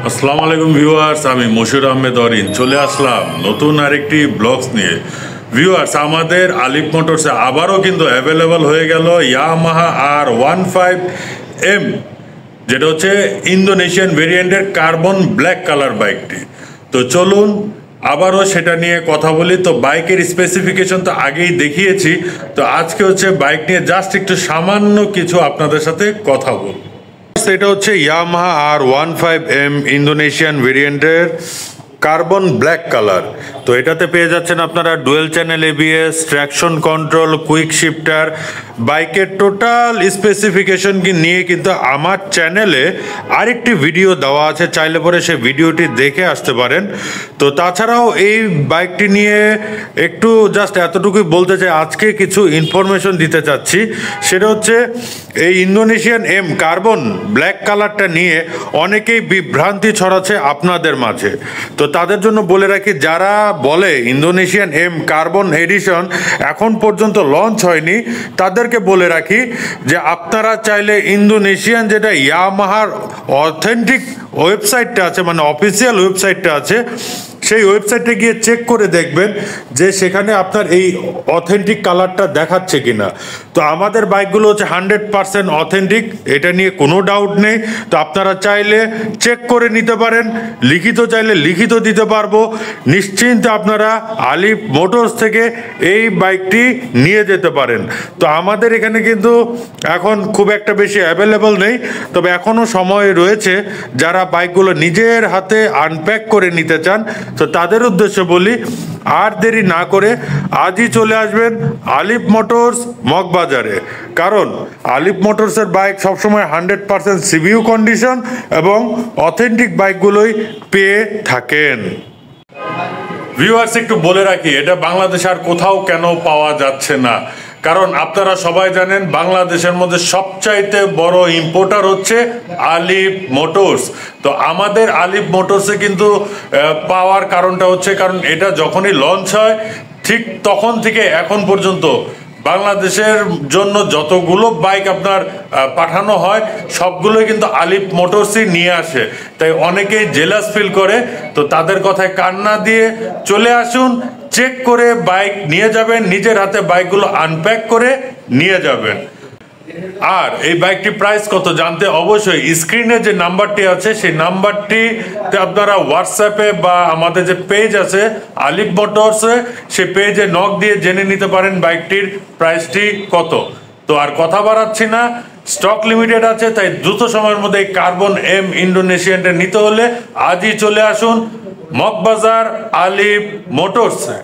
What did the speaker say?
আসসালামু আলাইকুম ভিউয়ার্স, আমি মশিউর আহমেদ অরিন চলে আসলাম নতুন আরেকটি ব্লগস নিয়ে। ভিউয়ার্স, আমাদের আলিফ মোটরসে আবারও কিন্তু অ্যাভেলেবল হয়ে গেল ইয়ামাহা R15M, যেটা হচ্ছে ইন্দোনেশিয়ান ভেরিয়েন্টের কার্বন ব্ল্যাক কালার বাইকটি। তো চলুন আবারও সেটা নিয়ে কথা বলি। তো বাইকের স্পেসিফিকেশন তো আগেই দেখিয়েছি, তো আজকে হচ্ছে বাইক নিয়ে জাস্ট একটু সামান্য কিছু আপনাদের সাথে কথা বলবো। এটা হচ্ছে ইয়ামাহা R15M ইন্দোনেশিয়ান ভেরিয়েন্টের কার্বন ব্ল্যাক কালার। তো এটাতে পেয়ে যাচ্ছেন আপনারা dual channel ABS, traction control, quick shifter. বাইকের টোটাল স্পেসিফিকেশন নিয়ে কিন্তু আমার চ্যানেলে আরেকটি ভিডিও দেওয়া আছে, চাইলে পরে সেই ভিডিওটি দেখে আসতে পারেন। তো তাছাড়াও এই বাইকটি নিয়ে একটু জাস্ট এতটুকুই বলতে চাই, আজকে কিছু ইনফরমেশন দিতে চাচ্ছি। সেটা হচ্ছে এই ইন্দোনেশিয়ান এম কার্বন ব্ল্যাক কালারটা নিয়ে অনেকেই বিভ্রান্তি ছড়াচ্ছে আপনাদের মাঝে। তো তাদের জন্য বলে রাখি, যারা বলে ইন্দোনেশিয়ান এম কার্বন এডিশন এখন পর্যন্ত লঞ্চ হয়নি, তাদেরকে বলে রাখি যে আপনারা চাইলে ইন্দোনেশিয়ান যেটা ইয়ামাহার অথেন্টিক ওয়েবসাইটটা আছে, মানে অফিসিয়াল ওয়েবসাইটটা আছে, সেই ওয়েবসাইটে গিয়ে চেক করে দেখবেন যে সেখানে আপনার এই অথেন্টিক কালারটা দেখাচ্ছে কিনা। তো আমাদের বাইকগুলো হচ্ছে 100% অথেন্টিক, এটা নিয়ে কোনো ডাউট নেই। তো আপনারা চাইলে চেক করে নিতে পারেন, লিখিত চাইলে লিখিত দিতে পারবো। নিশ্চিন্তে আপনারা আলিফ মোটরস থেকে এই বাইকটি নিয়ে যেতে পারেন। তো আমাদের এখানে কিন্তু এখন খুব একটা বেশি অ্যাভেলেবল নেই, তবে এখনও সময় রয়েছে। যারা বাইকগুলো নিজের হাতে আনপ্যাক করে নিতে চান, তো তাদের উদ্দেশ্যে বলি, আর দেরি না করে আজই চলে আসবেন আলিফ মোটরস মগবাজারে। কারণ আলিফ মোটরসের বাইক সবসময় 100% সিবিইউ কন্ডিশন এবং অথেন্টিক বাইকগুলোই পেয়ে থাকেন। ভিউয়ার্স, একটু বলে রাখি, এটা বাংলাদেশে আর কোথাও কেন পাওয়া যাচ্ছে না। কারণ আপনারা সবাই জানেন বাংলাদেশের মধ্যে সবচাইতে বড় ইম্পোর্টার হচ্ছে আলিফ মোটরস। তো আমাদের আলিফ মোটরসে কিন্তু পাওয়ার কারণটা হচ্ছে, কারণ এটা যখনই লঞ্চ হয় ঠিক তখন থেকে এখন পর্যন্ত বাংলাদেশের জন্য যতগুলো বাইক আপনার পাঠানো হয় সবগুলোই কিন্তু আলিফ মোটরসই নিয়ে আসে। তাই অনেকেই জেলাস ফিল করে। তো তাদের কথায় কান না দিয়ে চলে আসুন, চেক করে বাইক নিয়ে যাবেন, নিজের হাতে বাইকগুলো আনপ্যাক করে নিয়ে যাবেন। আর এই বাইকটির প্রাইস কত জানতে অবশ্যই স্ক্রিনে যে নাম্বারটি আছে সেই নাম্বারটিতে আপনারা হোয়াটসঅ্যাপে বা আমাদের যে পেজ আছে আলিফ মোটরসে, সেই পেজে নক দিয়ে জেনে নিতে পারেন বাইকটির প্রাইসটি কত। তো আর কথা বাড়াচ্ছি না, স্টক লিমিটেড আছে, তাই দ্রুত সময়ের মধ্যে এই কার্বন এম ইন্দোনেশিয়ানটা নিতে হলে আজই চলে আসুন মগবাজার আলিফ মোটরসে।